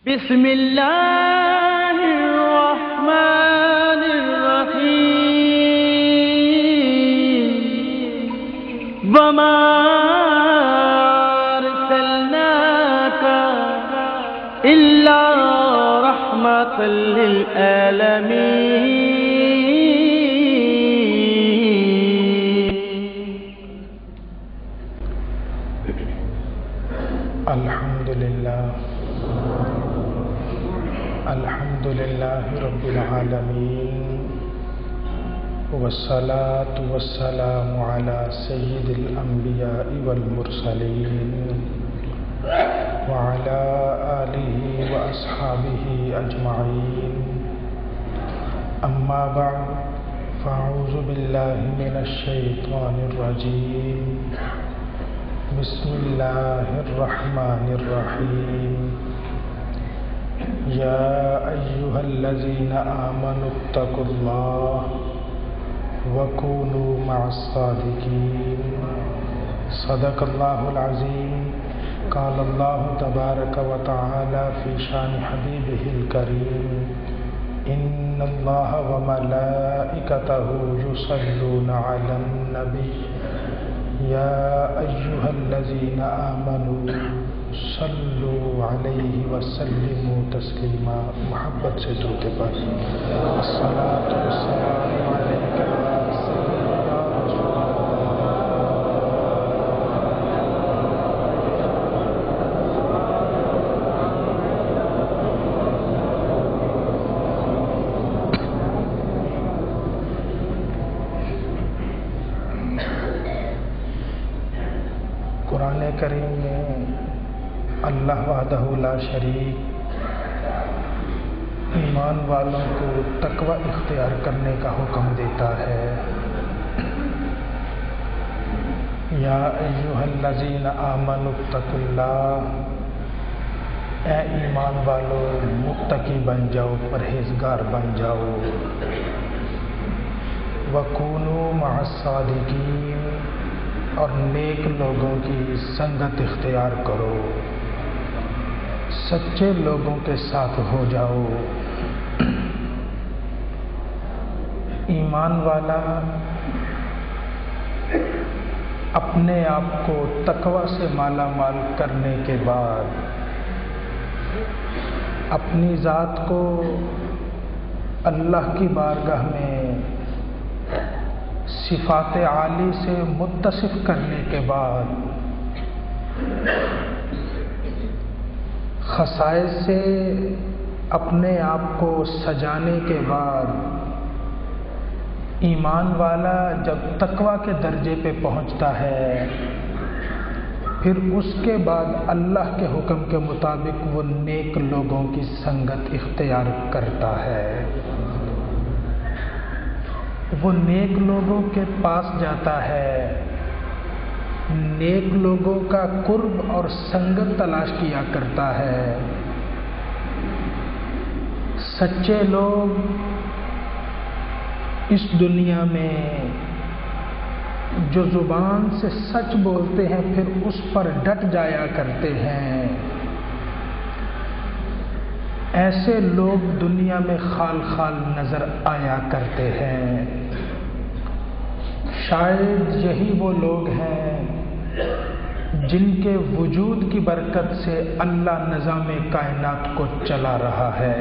بسم اللہ الرحمن الرحیم وما ارسلناک الا رحمۃ للعالمین۔ الحمد للہ رب العالمین، والصلاة والسلام علی سید الانبیاء والمرسلین وعلی آلہ واصحابہ اجمعین، اما بعد فاعوذ باللہ من الشیطان الرجیم، بسم اللہ الرحمن الرحیم۔ یا ایہا الذین آمنوا اتقوا اللہ وکونوا مع الصادقین۔ صدق اللہ العظیم۔ قال اللہ تبارک و تعالی فی شان حبیبہ الکریم، ان اللہ وملائکتہ یصلون علی النبی یا ایہا الذین آمنوا صلوا علیہ وسلموا تسلیما۔ محبت سے درود پاک۔ الصلاۃ والسلام علیک یا سیدی یا رسول اللہ۔ قرآن کریم میں اللہ وحدہ لا شریک ایمان والوں کو تقوی اختیار کرنے کا حکم دیتا ہے۔ یا ایھا الذین آمنوا اتقوا اللہ، اے ایمان والو متقی بن جاؤ، پرہیزگار بن جاؤ۔ وکونوا مع الصادقین، اور نیک لوگوں کی سنگت اختیار کرو، سچے لوگوں کے ساتھ ہو جاؤ۔ ایمان والا اپنے آپ کو تقوی سے مالا مال کرنے کے بعد اپنی ذات کو اللہ کی بارگاہ میں صفات عالی سے متصف کرنے کے بعد، خصائص سے اپنے آپ کو سجانے کے بعد، ایمان والا جب تقوی کے درجے پہ پہنچتا ہے، پھر اس کے بعد اللہ کے حکم کے مطابق وہ نیک لوگوں کی سنگت اختیار کرتا ہے۔ وہ نیک لوگوں کے پاس جاتا ہے، نیک لوگوں کا قرب اور سنگت تلاش کیا کرتا ہے۔ سچے لوگ اس دنیا میں جو زبان سے سچ بولتے ہیں پھر اس پر ڈٹ جایا کرتے ہیں، ایسے لوگ دنیا میں خال خال نظر آیا کرتے ہیں۔ شاید یہی وہ لوگ ہیں جن کے وجود کی برکت سے اللہ نظام کائنات کو چلا رہا ہے۔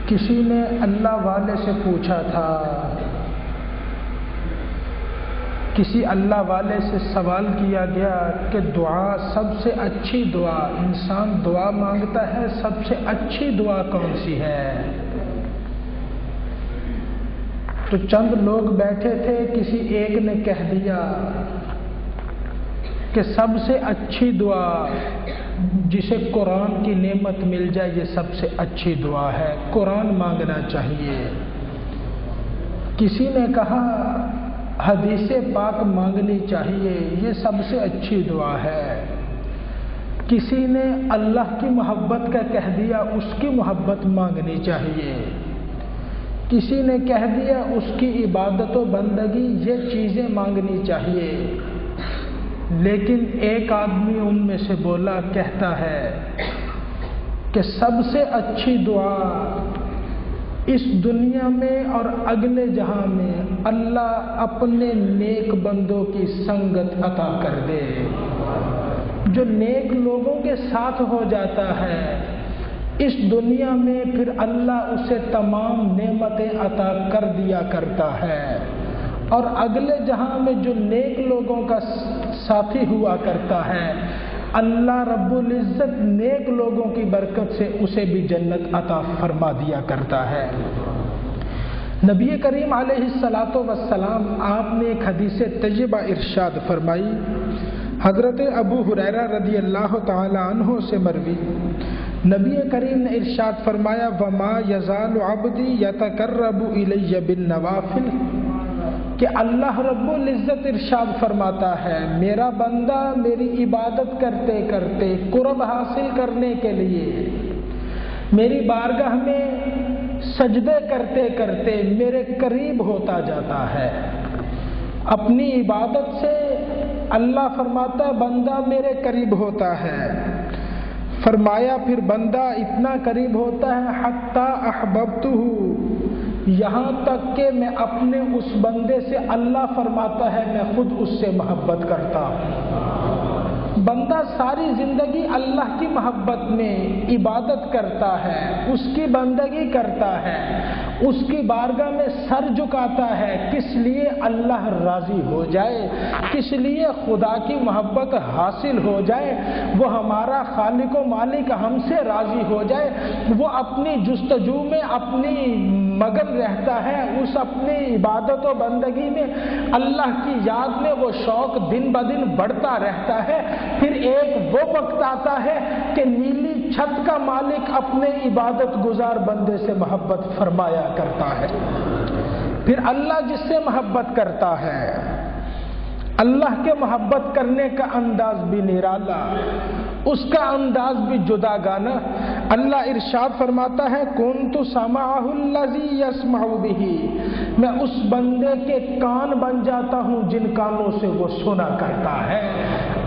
کسی نے اللہ والے سے پوچھا تھا، کسی اللہ والے سے سوال کیا گیا کہ دعا، سب سے اچھی دعا، انسان دعا مانگتا ہے، سب سے اچھی دعا کون سی ہے؟ تو چند لوگ بیٹھے تھے، کسی ایک نے کہہ دیا کہ سب سے اچھی دعا جسے قرآن کی نعمت مل جائے یہ سب سے اچھی دعا ہے، قرآن مانگنا چاہیے۔ کسی نے کہا حدیث پاک مانگنی چاہیے، یہ سب سے اچھی دعا ہے۔ کسی نے اللہ کی محبت کا کہہ دیا، اس کی محبت مانگنی چاہیے۔ کسی نے کہہ دیا اس کی عبادت و بندگی، یہ چیزیں مانگنی چاہیے۔ لیکن ایک آدمی ان میں سے بولا، کہتا ہے کہ سب سے اچھی دعا اس دنیا میں اور اگلے جہاں میں اللہ اپنے نیک بندوں کی سنگت عطا کر دے۔ جو نیک لوگوں کے ساتھ ہو جاتا ہے اس دنیا میں پھر اللہ اسے تمام نعمتیں عطا کر دیا کرتا ہے، اور اگلے جہاں میں جو نیک لوگوں کا ساتھی ہوا کرتا ہے اللہ رب العزت نیک لوگوں کی برکت سے اسے بھی جنت عطا فرما دیا کرتا ہے۔ نبی کریم علیہ الصلاۃ والسلام آپ نے ایک حدیث طیبہ ارشاد فرمائی، حضرت ابو ہریرہ رضی اللہ تعالی عنہ سے مروی، نبی کریم نے ارشاد فرمایا، وما یزال عبدی یتقرب الی بالنوافل، کہ اللہ رب العزت ارشاد فرماتا ہے میرا بندہ میری عبادت کرتے کرتے قرب حاصل کرنے کے لیے میری بارگاہ میں سجدے کرتے کرتے میرے قریب ہوتا جاتا ہے۔ اپنی عبادت سے اللہ فرماتا ہے بندہ میرے قریب ہوتا ہے۔ فرمایا پھر بندہ اتنا قریب ہوتا ہے حتی احببتہ، یہاں تک کہ میں اپنے اس بندے سے اللہ فرماتا ہے میں خود اس سے محبت کرتا ہوں۔ بندہ ساری زندگی اللہ کی محبت میں عبادت کرتا ہے، اس کی بندگی کرتا ہے، اس کی بارگاہ میں سر جھکاتا ہے، کس لیے اللہ راضی ہو جائے، کس لیے خدا کی محبت حاصل ہو جائے، وہ ہمارا خالق و مالک ہم سے راضی ہو جائے۔ وہ اپنی جستجو میں اپنی مگن رہتا ہے، اس اپنی عبادت و بندگی میں اللہ کی یاد میں وہ شوق دن بدن بڑھتا رہتا ہے۔ پھر ایک وہ وقت آتا ہے کہ نیلی چھت کا مالک اپنے عبادت گزار بندے سے محبت فرمایا کرتا ہے۔ پھر اللہ جس سے محبت کرتا ہے اللہ کے محبت کرنے کا انداز بھی نرالا، اس کا انداز بھی جدا گانا۔ اللہ ارشاد فرماتا ہے کنت سمعہ الذی یسمع بہ، میں اس بندے کے کان بن جاتا ہوں جن کانوں سے وہ سنا کرتا ہے۔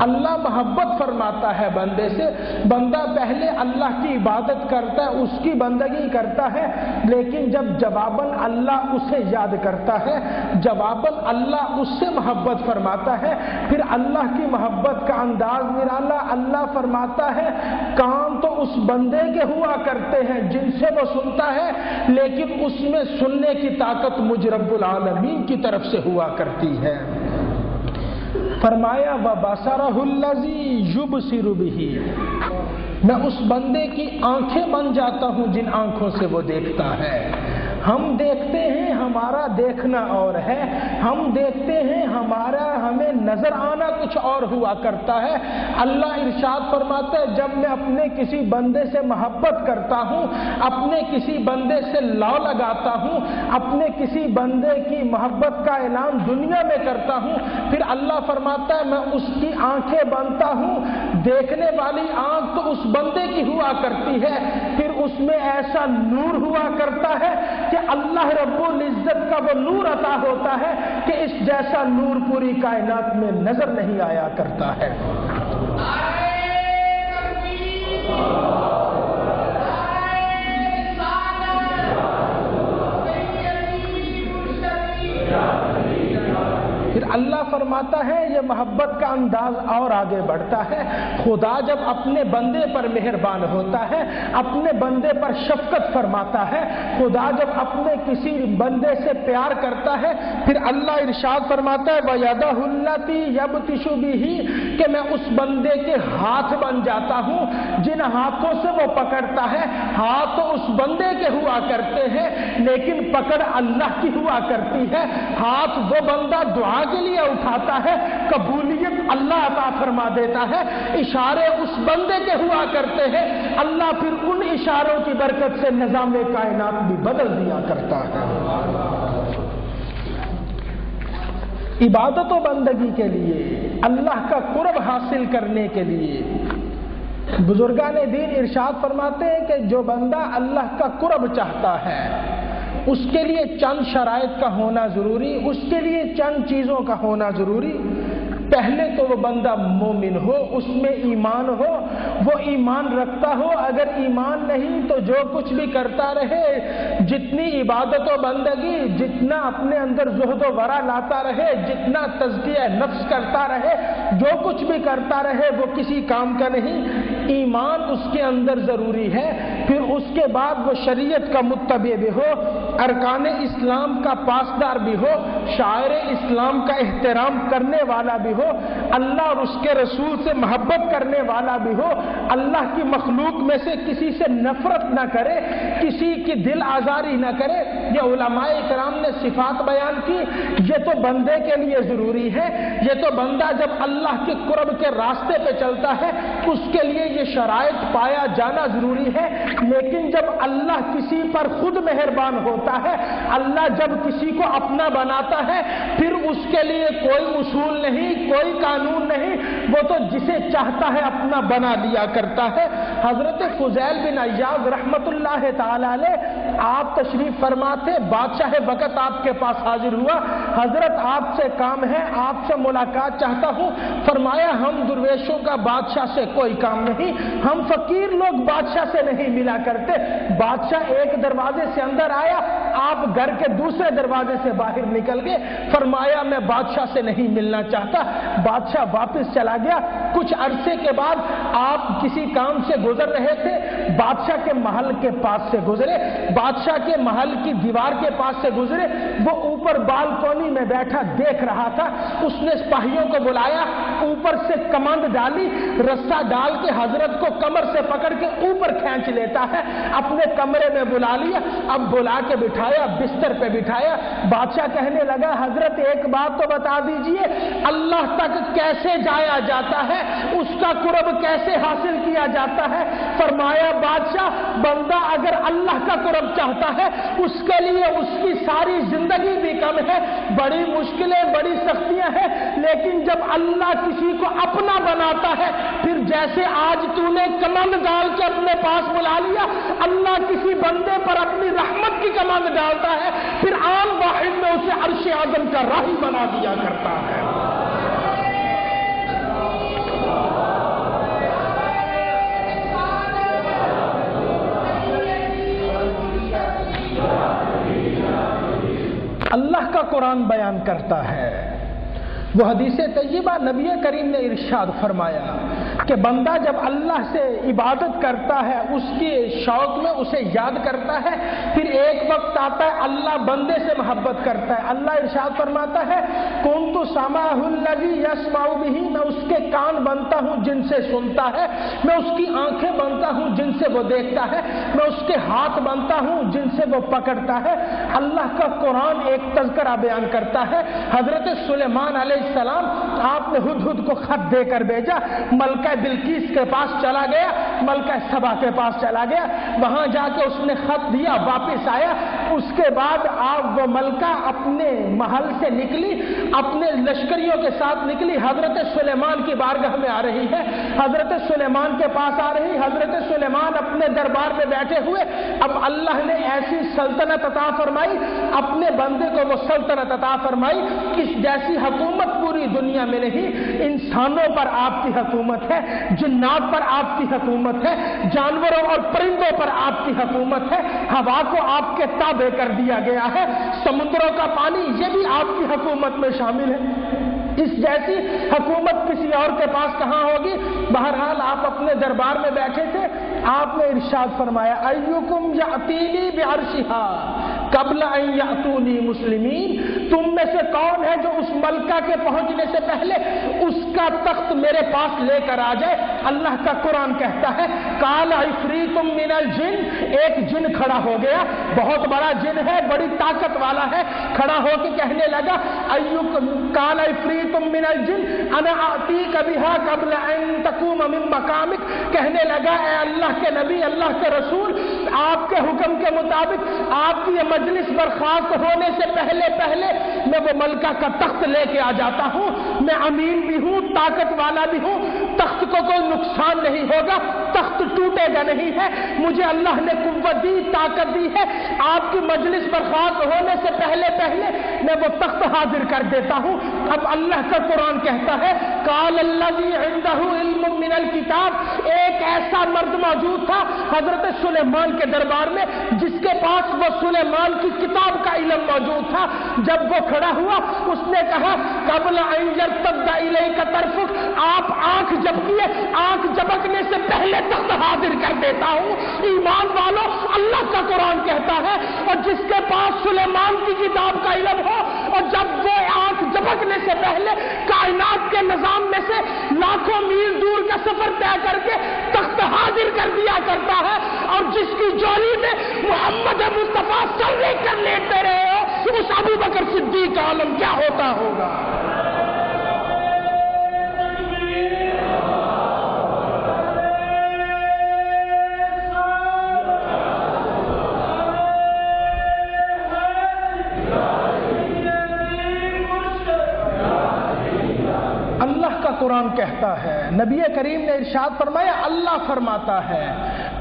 اللہ محبت فرماتا ہے بندے سے، بندہ پہلے اللہ کی عبادت کرتا ہے، اس کی بندگی کرتا ہے، لیکن جب جواباً اللہ اسے یاد کرتا ہے، جواباً اللہ اس سے محبت فرماتا ہے، پھر اللہ کی محبت کا انداز نرالا۔ اللہ فرماتا ہے کان تو اس بندے کے ہوا کرتے ہیں جن سے وہ سنتا ہے، لیکن اس میں سننے کی طاقت مجھ رب العالمین کی طرف سے ہوا کرتی ہے۔ فرمایا وَبَصَرَهُ الَّذِي يُبْصِرُ بِهِ، میں اس بندے کی آنکھیں بن جاتا ہوں جن آنکھوں سے وہ دیکھتا ہے۔ ہم دیکھتے ہیں ہمارا دیکھنا اور ہے، ہم دیکھتے ہیں ہمیں نظر آنا کچھ اور ہوا کرتا ہے۔ اللہ ارشاد فرماتا ہے جب میں اپنے کسی بندے سے محبت کرتا ہوں، اپنے کسی بندے سے لو لگاتا ہوں، اپنے کسی بندے کی محبت کا اعلان دنیا میں کرتا ہوں، پھر اللہ فرماتا ہے میں اس کی آنکھیں بنتا ہوں۔ دیکھنے والی آنکھ تو اس بندے کی ہوا کرتی ہے، پھر اس میں ایسا نور ہوا کرتا ہے کہ اللہ رب العزت کا وہ نور عطا ہوتا ہے کہ اس جیسا نور پوری کائنات میں نظر نہیں آیا کرتا ہے۔ پھر اللہ فرماتا ہے یہ محبت کا انداز اور آگے بڑھتا ہے۔ خدا جب اپنے بندے پر مہربان ہوتا ہے، اپنے بندے پر شفقت فرماتا ہے، خدا جب اپنے کسی بندے سے پیار کرتا ہے، پھر اللہ ارشاد فرماتا ہے وَيَدَهُ الَّتِي يَبْطِشُ بِهِ، کہ میں اس بندے کے ہاتھ بن جاتا ہوں جن ہاتھوں سے وہ پکڑتا ہے۔ ہاتھ تو اس بندے کے ہوا کرتے ہیں لیکن پکڑ اللہ کی ہوا کرتی ہے۔ ہاتھ وہ بندہ دعا کے لیے اٹھاتا ہے، قبولیت اللہ عطا فرما دیتا ہے۔ اشارے اس بندے کے ہوا کرتے ہیں، اللہ پھر ان اشاروں کی برکت سے نظام کائنات بھی بدل دیا کرتا ہے۔ عبادت و بندگی کے لیے، اللہ کا قرب حاصل کرنے کے لیے بزرگان دین ارشاد فرماتے ہیں کہ جو بندہ اللہ کا قرب چاہتا ہے اس کے لیے چند شرائط کا ہونا ضروری، اس کے لیے چند چیزوں کا ہونا ضروری۔ پہلے تو وہ بندہ مومن ہو، اس میں ایمان ہو، وہ ایمان رکھتا ہو۔ اگر ایمان نہیں تو جو کچھ بھی کرتا رہے، جتنی عبادت و بندگی، جتنا اپنے اندر زہد و ورع لاتا رہے، جتنا تزکیہ نفس کرتا رہے، جو کچھ بھی کرتا رہے وہ کسی کام کا نہیں۔ ایمان اس کے اندر ضروری ہے، پھر اس کے بعد وہ شریعت کا متبع بھی ہو، ارکان اسلام کا پاسدار بھی ہو، شاعر اسلام کا احترام کرنے والا بھی ہو، اللہ اور اس کے رسول سے محبت کرنے والا بھی ہو، اللہ کی مخلوق میں سے کسی سے نفرت نہ کرے، کسی کی دل آزاری نہ کرے۔ یہ علماء کرام نے صفات بیان کی، یہ تو بندے کے لیے ضروری ہے، یہ تو بندہ جب اللہ کے قرب کے راستے پہ چلتا ہے اس کے لیے یہ شرائط پایا جانا ضروری ہے۔ لیکن جب اللہ کسی پر خود مہربان ہوتا ہے، اللہ جب کسی کو اپنا بناتا ہے، پھر اس کے لیے کوئی اصول نہیں، کوئی قانون نہیں، وہ تو جسے چاہتا ہے اپنا بنا لیا کرتا ہے۔ حضرت فضیل بن عیاض رحمت اللہ تعالی علیہ آپ تشریف فرما تھے، بادشاہ وقت آپ کے پاس حاضر ہوا، حضرت آپ سے کام ہے، آپ سے ملاقات چاہتا ہوں۔ فرمایا ہم درویشوں کا بادشاہ سے کوئی کام نہیں، ہم فقیر لوگ بادشاہ سے نہیں ملا کرتے۔ بادشاہ ایک دروازے سے اندر آیا، آپ گھر کے دوسرے دروازے سے باہر نکل گئے۔ فرمایا میں بادشاہ سے نہیں ملنا چاہتا۔ بادشاہ واپس چلا گیا۔ کچھ عرصے کے بعد آپ کسی کام سے گزر رہے تھے، بادشاہ کے محل کے پاس سے گزرے، بادشاہ کے محل کی دیوار کے پاس سے گزرے، وہ اوپر بالکونی میں بیٹھا دیکھ رہا تھا۔ اس نے سپاہیوں کو بلایا، اوپر سے کمند ڈالی، رسا ڈال کے حضرت کو کمر سے پکڑ کے اوپر کھینچ لیتا ہے، اپنے کمرے میں بلا لیا۔ اب بلا کے بٹھایا، بستر پہ بٹھایا۔ بادشاہ کہنے لگا حضرت ایک بات تو بتا دیجئے، اللہ تک کیسے جایا جاتا ہے، اس کا قرب کیسے حاصل کیا جاتا ہے؟ فرمایا بادشاہ بندہ اگر اللہ کا قرب چاہتا ہے اس کے لیے اس کی ساری زندگی بھی کم ہے، بڑی مشکلیں، بڑی سختیاں ہیں، لیکن جب اللہ کسی کو اپنا بناتا ہے، پھر جیسے آج تو نے کمند ڈال کے اپنے پاس بلا لیا، اللہ کسی بندے پر اپنی رحمت کی کمند ڈالتا ہے، پھر عام واحد میں اسے عرش اعظم کا راہی بنا دیا کرتا ہے۔ اللہ کا قرآن بیان کرتا ہے، وہ حدیث طیبہ نبی کریم نے ارشاد فرمایا کہ بندہ جب اللہ سے عبادت کرتا ہے، اس کے شوق میں اسے یاد کرتا ہے، پھر ایک وقت آتا ہے اللہ بندے سے محبت کرتا ہے۔ اللہ ارشاد فرماتا ہے کنت سمعہ الذی یسمع بہ، میں اس کے کان بنتا ہوں جن سے سنتا ہے، میں اس کی آنکھیں بنتا ہوں جن سے وہ دیکھتا ہے، میں اس کے ہاتھ بنتا ہوں جن سے وہ پکڑتا ہے۔ اللہ کا قرآن ایک تذکرہ بیان کرتا ہے، حضرت سلیمان علیہ السلام آپ نے ہدہد کو خط دے کر بھیجا، ملکہ بلقیس کے پاس چلا گیا، ملکہ سبا کے پاس چلا گیا، وہاں جا کے اس نے خط دیا، واپس آیا۔ اس کے بعد آپ وہ ملکہ اپنے محل سے نکلی، اپنے لشکریوں کے ساتھ نکلی، حضرت سلیمان کی بارگاہ میں آ رہی ہے، حضرت سلیمان کے پاس آ رہی، حضرت سلیمان اپنے دربار میں بیٹھے ہوئے۔ اب اللہ نے ایسی سلطنت عطا فرمائی، اپنے بندے کو وہ سلطنت عطا فرمائی، اس جیسی حکومت پوری دنیا میں نہیں۔ انسانوں پر آپ کی حکومت ہے، جنات پر آپ کی حکومت ہے، جانوروں اور پرندوں پر آپ کی حکومت ہے، ہوا کو آپ کے تابع کر دیا گیا ہے، سمندروں کا پانی یہ بھی آپ کی حکومت میں شامل ہے۔ اس جیسی حکومت کسی اور کے پاس کہاں ہوگی؟ بہرحال آپ اپنے دربار میں بیٹھے تھے، آپ نے ارشاد فرمایا ایکم یاتینی بعرشھا قبل ان یاتونی مسلمین، تم میں سے کون ہے جو اس ملکہ کے پہنچنے سے پہلے اس کا تخت میرے پاس لے کر آ جائے؟ اللہ کا قرآن کہتا ہے قال عفریت من الجن، ایک جن کھڑا ہو گیا، بہت بڑا جن ہے، بڑی طاقت والا ہے، کھڑا ہو کے کہنے لگا قال عفریت من الجن انا آتیک بہا قبل ان تقوم من مقامک، کہنے لگا اے اللہ کے نبی، اللہ کے رسول، آپ کے حکم کے مطابق آپ کی یہ مجلس برخاست ہونے سے پہلے میں وہ ملکہ کا تخت لے کے آ جاتا ہوں، میں امین بھی ہوں، طاقت والا بھی ہوں، تخت کو کوئی نقصان نہیں ہوگا، تخت ٹوٹے گا نہیں ہے، مجھے اللہ نے قوت دی، طاقت دی ہے، آپ کی مجلس برخاست ہونے سے پہلے میں وہ تخت حاضر کر دیتا ہوں، اب اللہ کا قرآن کہتا ہے قال الذی عندہ علم من الکتاب، ایک ایسا مرد موجود تھا حضرت سلیمان کے دربار میں جس کے پاس وہ سلیمان کی کتاب کا علم موجود تھا۔ جب وہ کھڑا ہوا اس نے کہا قبل ان یرتد الیک طرفک، آپ آنکھ جھپکیے، آنکھ جھپکنے سے پہلے تخت حاضر کر دیتا ہوں۔ ایمان والو، اللہ کا قرآن کہتا ہے اور جس کے پاس سلیمان کی کتاب کا علم ہو اور جب وہ آنکھ جھپکنے سے پہلے کائنات کے نظام میں سے لاکھوں میل دور کا سفر طے کر کے تخت حاضر کر دیا کرتا ہے، اور جس کی جولی میں محمد مصطفیٰ صلی کر لیتے رہے ہو، اس ابو بکر صدیق کا عالم کیا ہوتا ہوگا؟ قرآن کہتا ہے، نبی کریم نے ارشاد فرمایا، اللہ فرماتا ہے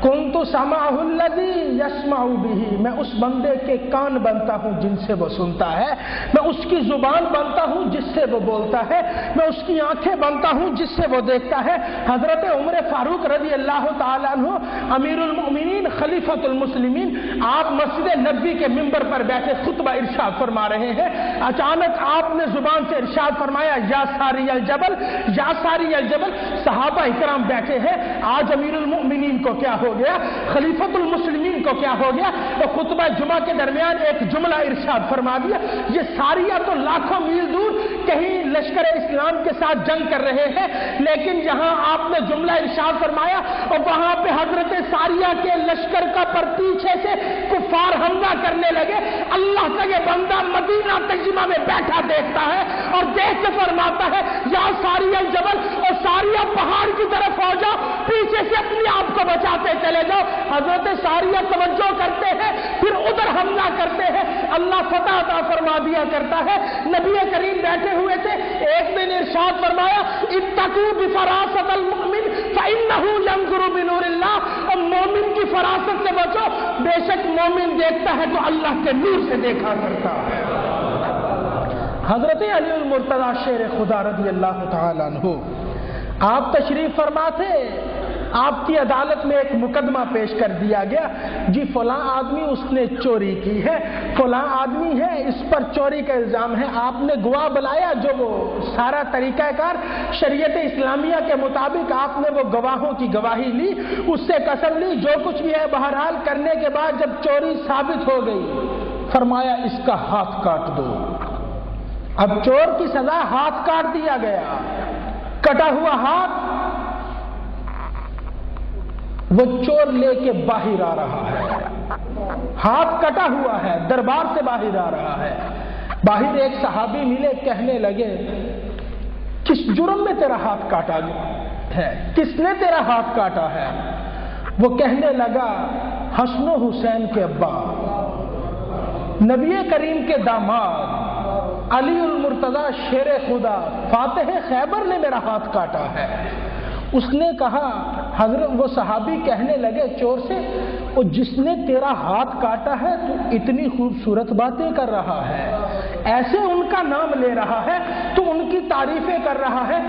کنت سمعہ الذی یسمع بہ، میں اس بندے کے کان بنتا ہوں جن سے وہ سنتا ہے، میں اس کی زبان بنتا ہوں جس سے وہ بولتا ہے، میں اس کی آنکھیں بنتا ہوں جس سے وہ دیکھتا ہے۔ حضرت عمر فاروق رضی اللہ تعالیٰ عنہ امیر المؤمنین خلیفۃ المسلمین، آپ مسجد نبوی کے ممبر پر بیٹھے خطبہ ارشاد فرما رہے ہیں، اچانک آپ نے زبان سے ارشاد فرمایا یا ساری الجبل، یا ساری الجبل۔ صحابہ اکرام بیٹھے ہیں، آج امیر المؤمنین کو کیا ہو گیا، خلیفۃ المسلمین کو کیا ہو گیا؟ تو خطبہ جمعہ کے درمیان ایک جملہ ارشاد فرما دیا، یہ ساریہ تو لاکھوں میل دور کہیں لشکر اسلام کے ساتھ جنگ کر رہے ہیں، لیکن جہاں آپ نے جملہ ارشاد فرمایا اور وہاں پہ حضرت ساریہ کے لشکر کا پر پیچھے سے کفار حملہ کرنے لگے، اللہ کا یہ بندہ مدینہ تجمہ میں بیٹھا دیکھتا ہے اور دیکھ کے فرماتا ہے یا ساریہ الجبل، اور ساریہ پہاڑ کی طرف ہو جاؤ، پیچھے سے اپنے آپ کو بچاتے چلے جاؤ۔ حضرت ساریہ توجہ کرتے ہیں، پھر ادھر حملہ کرتے ہیں، اللہ فتح عطا فرما دیا کرتا ہے۔ نبی کریم بیٹھے ہوئے تھے، ایک دن ارشاد فرمایا اتقوا بفراست المؤمن فانه ينظر بنور اللہ، اور مومن کی فراست سے بچو، بے شک مومن دیکھتا ہے تو اللہ کے نور سے دیکھا کرتا ہے۔ حضرت علی المرتضیٰ شیر خدا رضی اللہ تعالیٰ عنہ آپ تشریف فرما تھے، آپ کی عدالت میں ایک مقدمہ پیش کر دیا گیا، جی فلاں آدمی اس نے چوری کی ہے، فلاں آدمی ہے اس پر چوری کا الزام ہے۔ آپ نے گواہ بلایا، جو وہ سارا طریقہ کار شریعت اسلامیہ کے مطابق آپ نے وہ گواہوں کی گواہی لی، اس سے قسم لی، جو کچھ بھی ہے بہرحال کرنے کے بعد جب چوری ثابت ہو گئی، فرمایا اس کا ہاتھ کاٹ دو۔ اب چور کی سزا ہاتھ کاٹ دیا گیا، کٹا ہوا ہاتھ وہ چور لے کے باہر آ رہا ہے، ہاتھ کٹا ہوا ہے، دربار سے باہر آ رہا ہے۔ باہر ایک صحابی ملے، کہنے لگے کس جرم میں تیرا ہاتھ کاٹا ہے، کس نے تیرا ہاتھ کاٹا ہے؟ وہ کہنے لگا حسن و حسین کے ابا، نبی کریم کے داماد علی المرتضیٰ شیر خدا فاتح خیبر نے میرا ہاتھ کاٹا ہے۔ اس نے کہا، حضرت وہ صحابی کہنے لگے چور سے، وہ جس نے تیرا ہاتھ کاٹا ہے تو اتنی خوبصورت باتیں کر رہا ہے، ایسے ان کا نام لے رہا ہے، تو ان کی تعریفیں کر رہا ہے۔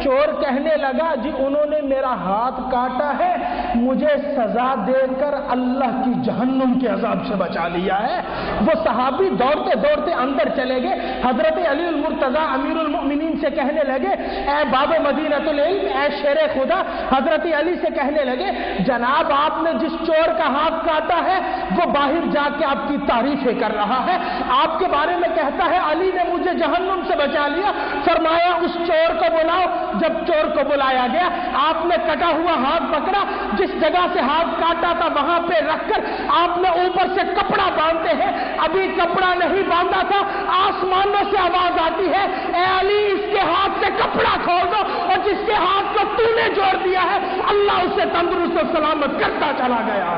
چور کہنے لگا جی انہوں نے میرا ہاتھ کاٹا ہے، مجھے سزا دے کر اللہ کی جہنم کے عذاب سے بچا لیا ہے۔ وہ صحابی دوڑتے دوڑتے اندر چلے گئے، حضرت علی المرتضیٰ امیر المؤمنین سے کہنے لگے اے باب مدینۃ العلم، اے شیر خدا، حضرت علی سے کہنے لگے جناب آپ نے جس چور کا ہاتھ کاٹا ہے وہ باہر جا کے آپ کی تعریفیں کر رہا ہے، آپ کے بارے میں کہتا ہے علی نے مجھے جہنم سے بچا لیا۔ فرمایا اس چور کو بلاؤ۔ جب چور کو بلایا گیا، آپ نے کٹا ہوا ہاتھ پکڑا، جس جگہ سے ہاتھ کاٹا تھا وہاں پہ رکھ کر آپ نے اوپر سے کپڑا باندھتے ہیں، ابھی کپڑا نہیں باندھا تھا، آسمانوں سے آواز آتی ہے اے علی اس کے ہاتھ سے کپڑا کھول دو، اور جس کے ہاتھ کو تو نے جوڑ دیا ہے اللہ اسے تندرست و سلامت کرتا چلا گیا۔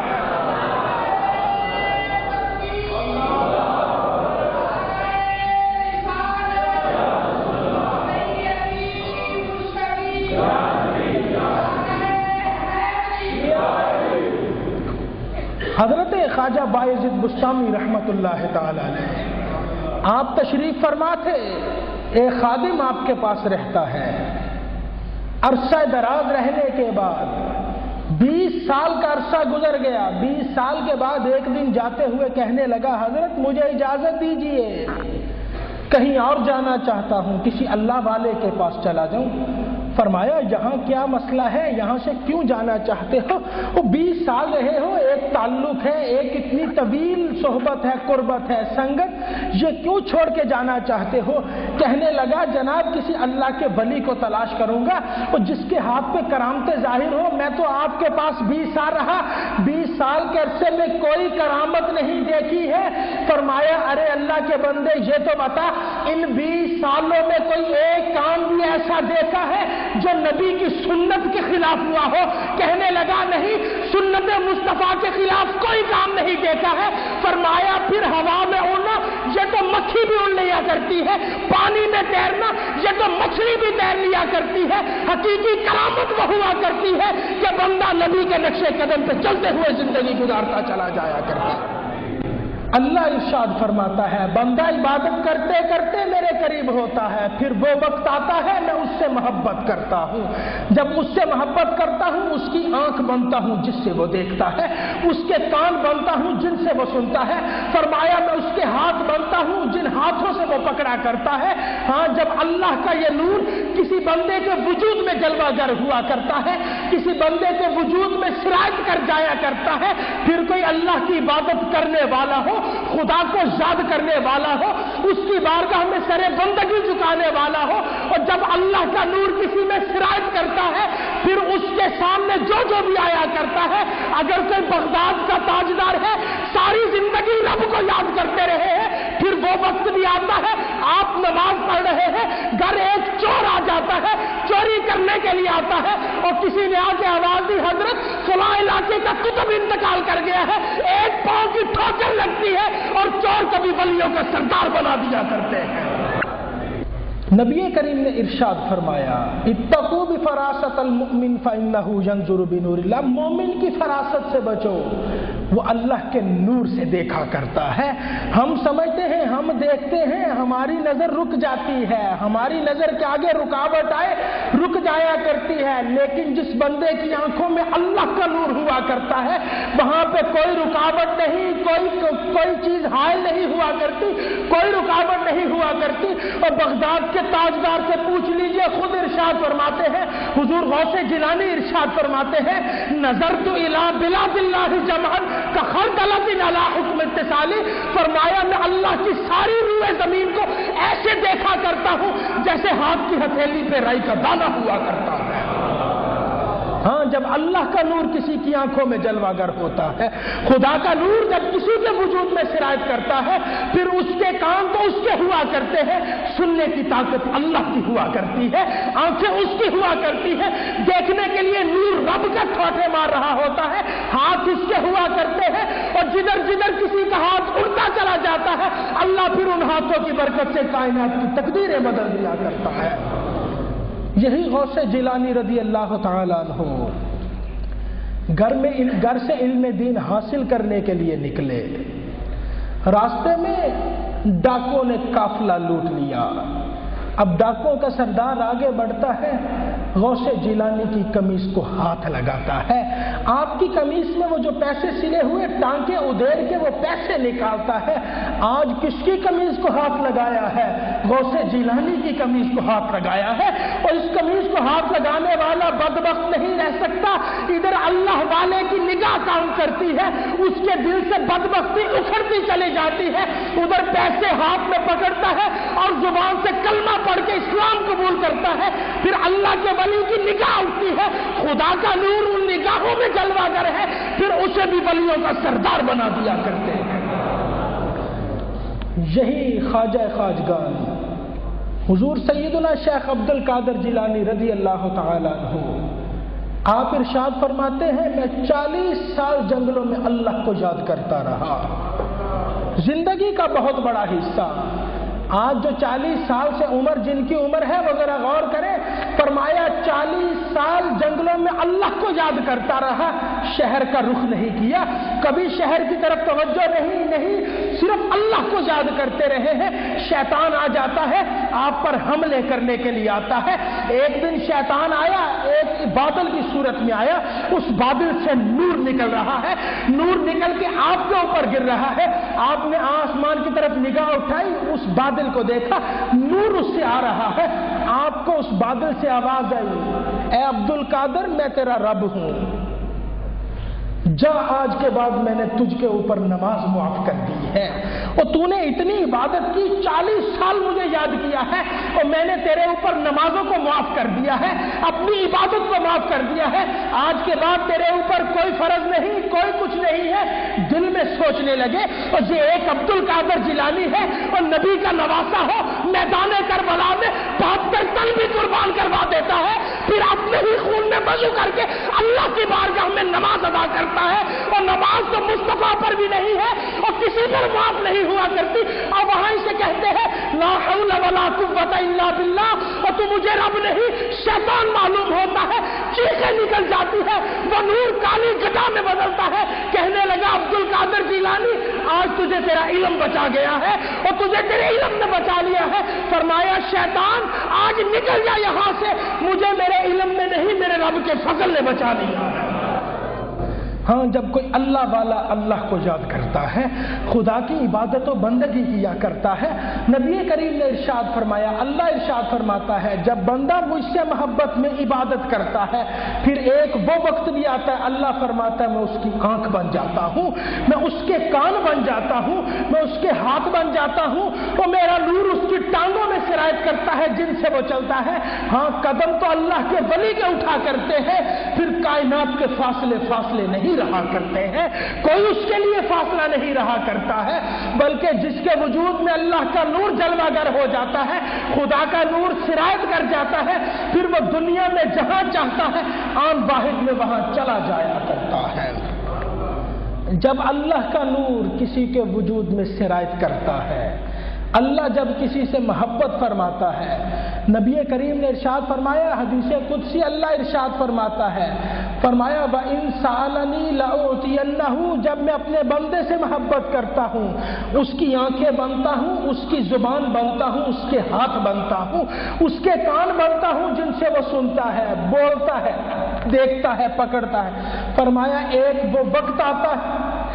حضرت خواجہ بایزید بسطامی رحمت اللہ تعالی علیہ آپ تشریف فرما تھے، ایک خادم آپ کے پاس رہتا ہے، عرصہ دراز رہنے کے بعد 20 سال کا عرصہ گزر گیا، 20 سال کے بعد ایک دن جاتے ہوئے کہنے لگا حضرت مجھے اجازت دیجیے، کہیں اور جانا چاہتا ہوں، کسی اللہ والے کے پاس چلا جاؤں۔ فرمایا یہاں کیا مسئلہ ہے، یہاں سے کیوں جانا چاہتے ہو؟ وہ 20 سال رہے ہو، ایک تعلق ہے، ایک اتنی طویل صحبت ہے، قربت ہے، سنگت، یہ کیوں چھوڑ کے جانا چاہتے ہو؟ کہنے لگا جناب کسی اللہ کے ولی کو تلاش کروں گا اور جس کے ہاتھ پہ کرامتیں ظاہر ہو، میں تو آپ کے پاس 20 سال رہا، 20 سال کے عرصے میں کوئی کرامت نہیں دیکھی ہے۔ فرمایا ارے اللہ کے بندے یہ تو بتا ان 20 سالوں میں کوئی ایک کام بھی ایسا دیکھا ہے جو نبی کی سنت کے خلاف ہوا ہو؟ کہنے لگا نہیں، سنت مصطفیٰ کے خلاف کوئی کام نہیں دیکھا ہے۔ فرمایا پھر ہوا میں اڑنا، یہ تو مکھی بھی اڑ لیا کرتی ہے، پانی میں تیرنا، یہ تو مچھلی بھی تیر لیا کرتی ہے۔ حقیقی کرامت وہ ہوا کرتی ہے کہ بندہ نبی کے نقش قدم پہ چلتے ہوئے زندگی گزارتا چلا جایا کرتا ہے۔ اللہ ارشاد فرماتا ہے بندہ عبادت کرتے کرتے میرے قریب ہوتا ہے، پھر وہ وقت آتا ہے میں اس سے محبت کرتا ہوں، جب اس سے محبت کرتا ہوں اس کی آنکھ بنتا ہوں جس سے وہ دیکھتا ہے، اس کے کان بنتا ہوں جن سے وہ سنتا ہے۔ فرمایا میں اس کے ہاتھ بنتا ہوں جن ہاتھوں سے وہ پکڑا کرتا ہے۔ ہاں جب اللہ کا یہ نور کسی بندے کے وجود میں جلوہ گر ہوا کرتا ہے، کسی بندے کے وجود میں سرایت کر جایا کرتا ہے، پھر کوئی اللہ کی عبادت کرنے والا ہو، خدا کو یاد کرنے والا ہو، اس کی بارگاہ میں سر بندگی جھکانے والا ہو، اور جب اللہ کا نور کسی میں سرایت کرتا ہے پھر اس کے سامنے جو بھی آیا کرتا ہے، اگر کوئی بغداد کا تاجدار ہے ساری زندگی رب کو یاد کرتے رہے ہیں، پھر وہ وقت بھی آتا ہے آپ نماز پڑھ رہے ہیں، گھر ایک چور آ جاتا ہے، چوری کرنے کے لیے آتا ہے اور کسی نے آ کے آواز دی حضرت فلاں علاقے کا کتب انتقال کر گیا ہے، ایک پاؤں کی ٹھوکر لگتی ہے اور چور کبھی ولیوں کا سردار بنا دیا کرتے ہیں۔ نبی کریم نے ارشاد فرمایا اتقوا بفراست المؤمن فانه ينظر بنور اللہ، مومن کی فراست سے بچو، وہ اللہ کے نور سے دیکھا کرتا ہے۔ ہم سمجھتے ہیں، ہم دیکھتے ہیں، ہماری نظر رک جاتی ہے، ہماری نظر کے آگے رکاوٹ آئے رک جایا کرتی ہے، لیکن جس بندے کی آنکھوں میں اللہ کا نور ہوا کرتا ہے وہاں پہ کوئی رکاوٹ نہیں، کوئی چیز حائل نہیں ہوا کرتی، کوئی رکاوٹ نہیں ہوا کرتی۔ اور بغداد کے تاجدار سے پوچھ لیجئے، خود ارشاد فرماتے ہیں، حضور غوث جیلانی ارشاد فرماتے ہیں نظرت الی بلاد اللہ جمعا کخردلۃ علی حکم اتصالی، فرمایا میں اللہ کی ساری روئے زمین کو ایسے دیکھا کرتا ہوں جیسے ہاتھ کی ہتھیلی پہ رائی کا دانہ ہوا کرتا ہے۔ ہاں جب اللہ کا نور کسی کی آنکھوں میں جلوہ گر ہوتا ہے، خدا کا نور جب کسی کے وجود میں سرایت کرتا ہے، پھر اس کے کان تو اس کے ہوا کرتے ہیں، سننے کی طاقت اللہ کی ہوا کرتی ہے، آنکھیں اس کی ہوا کرتی ہے، دیکھنے کے لیے نور رب کا ٹھوٹے مار رہا ہوتا ہے، ہاتھ اس کے ہوا کرتے ہیں، اور جدھر جدھر کسی کا ہاتھ اڑتا چلا جاتا ہے اللہ پھر ان ہاتھوں کی برکت سے کائنات کی تقدیریں بدل دیا کرتا ہے۔ یہی غوث جیلانی رضی اللہ تعالیٰ عنہ گھر سے علم دین حاصل کرنے کے لیے نکلے، راستے میں ڈاکوؤں نے قافلہ لوٹ لیا۔ اب ڈاکوؤں کا سردار آگے بڑھتا ہے، غوث جیلانی کی قمیص کو ہاتھ لگاتا ہے، آپ کی قمیص میں وہ جو پیسے سلے ہوئے ٹانکے ادھیر کے وہ پیسے نکالتا ہے۔ آج کس کی قمیص کو ہاتھ لگایا ہے؟ غوث جیلانی کی قمیص کو ہاتھ لگایا ہے، اور اس قمیص کو ہاتھ لگانے والا بدبخت نہیں رہ سکتا۔ ادھر اللہ والے کی نگاہ کام کرتی ہے، اس کے دل سے بدبختی اکھڑتی چلی جاتی ہے، ادھر پیسے ہاتھ میں پکڑتا ہے اور زبان سے کلمہ پڑھ کے اسلام قبول کرتا ہے، پھر اللہ کے ولی کی نگاہ اٹھتی ہے، خدا کا نور ان نگاہوں میں جلوہ گر ہے، پھر اسے بھی ولیوں کا سردار بنا دیا کرتے ہیں۔ یہی خواجہ خواجگان حضور سیدنا شیخ عبد القادر جیلانی رضی اللہ تعالی عنہ، آپ ارشاد فرماتے ہیں میں 40 سال جنگلوں میں اللہ کو یاد کرتا رہا، زندگی کا بہت بڑا حصہ۔ آج جو 40 سال سے عمر جن کی عمر ہے وہ ذرا غور کریں، فرمایا 40 سال جنگلوں میں اللہ کو یاد کرتا رہا، شہر کا رخ نہیں کیا، کبھی شہر کی طرف توجہ نہیں، صرف اللہ کو یاد کرتے رہے ہیں۔ شیطان آ جاتا ہے، آپ پر حملے کرنے کے لیے آتا ہے۔ ایک دن شیطان آیا، ایک بادل کی صورت میں آیا، اس بادل سے نور نکل رہا ہے، نور نکل کے آپ کے اوپر گر رہا ہے۔ آپ نے آسمان کی طرف نگاہ اٹھائی، اس بادل کو دیکھا، نور اس سے آ رہا ہے۔ آپ کو اس بادل سے آواز آئی، اے عبد القادر میں تیرا رب ہوں، جا آج کے بعد میں نے تجھ کے اوپر نماز معاف کر دی ہے، اور تو نے اتنی عبادت کی، 40 سال مجھے یاد کیا ہے، اور میں نے تیرے اوپر نمازوں کو معاف کر دیا ہے، اپنی عبادت کو معاف کر دیا ہے، آج کے بعد تیرے اوپر کوئی فرض نہیں، کوئی کچھ نہیں ہے۔ دل میں سوچنے لگے، اور یہ ایک عبد القادر جیلانی ہے اور نبی کا نواسا ہو، میدان کربلا میں 72 تن بھی قربان کروا دیتا ہے، پھر اپنے ہی خون میں وضو کر کے اللہ کی بارگاہ میں نماز ادا کرتا ہے، اور نماز تو مصطفیٰ پر بھی نہیں ہے اور کسی پر معاف نہیں ہوا کرتی، اور وہاں سے کہتے ہیں لا حول ولا قوت الا باللہ، اور تو مجھے رب نہیں شیطان معلوم ہوتا ہے، چیخیں نکل جاتی ہے، وہ نور کالی گدا میں بدلتا ہے۔ کہنے لگا عبد القادر جیلانی آج تجھے تیرا علم بچا گیا ہے، اور تجھے تیرے علم نے بچا لیا ہے۔ فرمایا شیطان آج نکل جا یہاں سے، مجھے میرے علم میں نہیں میرے رب کے فضل نے بچا لیا ہے۔ ہاں، جب کوئی اللہ والا اللہ کو یاد کرتا ہے، خدا کی عبادت و بندگی کیا کرتا ہے، نبی کریم نے ارشاد فرمایا، اللہ ارشاد فرماتا ہے جب بندہ مجھ سے محبت میں عبادت کرتا ہے، پھر ایک وہ وقت بھی آتا ہے، اللہ فرماتا ہے میں اس کی آنکھ بن جاتا ہوں، میں اس کے کان بن جاتا ہوں، میں اس کے ہاتھ بن جاتا ہوں، اور میرا نور اس کی ٹانگوں میں سرایت کرتا ہے جن سے وہ چلتا ہے۔ ہاں، قدم تو اللہ کے ولی کے اٹھا کرتے ہیں، پھر کائنات کے فاصلے نہیں رہا کرتے ہیں، کوئی اس کے لیے فاصلہ نہیں رہا کرتا ہے، بلکہ جس کے وجود میں اللہ کا نور جلوہ گر ہو جاتا ہے، خدا کا نور سرایت کر جاتا ہے، پھر وہ دنیا میں جہاں چاہتا ہے آن واحد میں وہاں چلا جایا کرتا ہے۔ جب اللہ کا نور کسی کے وجود میں سرایت کرتا ہے، اللہ جب کسی سے محبت فرماتا ہے، نبی کریم نے ارشاد فرمایا، حدیث قدسی اللہ ارشاد فرماتا ہے، فرمایا وَإِن سَأَلَنِي لَأُعْطِيَنَّهُ، جب میں اپنے بندے سے محبت کرتا ہوں، اس کی آنکھیں بنتا ہوں، اس کی زبان بنتا ہوں، اس کے ہاتھ بنتا ہوں، اس کے کان بنتا ہوں جن سے وہ سنتا ہے، بولتا ہے، دیکھتا ہے، پکڑتا ہے۔ فرمایا ایک وہ وقت آتا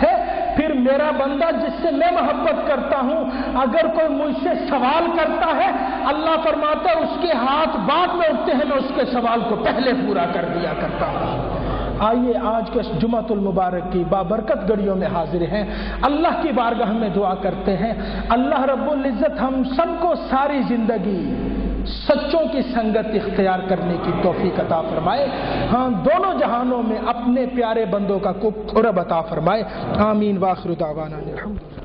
ہے پھر میرا بندہ جس سے میں محبت کرتا ہوں، اگر کوئی مجھ سے سوال کرتا ہے، اللہ فرماتا ہے اس کے ہاتھ بعد میں اٹھتے ہیں، میں اس کے سوال کو پہلے پورا کر دیا کرتا ہوں۔ آئیے آج کے جمعۃ المبارک کی بابرکت گھڑیوں میں حاضر ہیں، اللہ کی بارگاہ میں دعا کرتے ہیں، اللہ رب العزت ہم سب کو ساری زندگی سچوں کی سنگت اختیار کرنے کی توفیق عطا فرمائے، ہاں دونوں جہانوں میں اپنے پیارے بندوں کا قرب عطا فرمائے، آمین۔ وآخر دعوانا الحمدللہ۔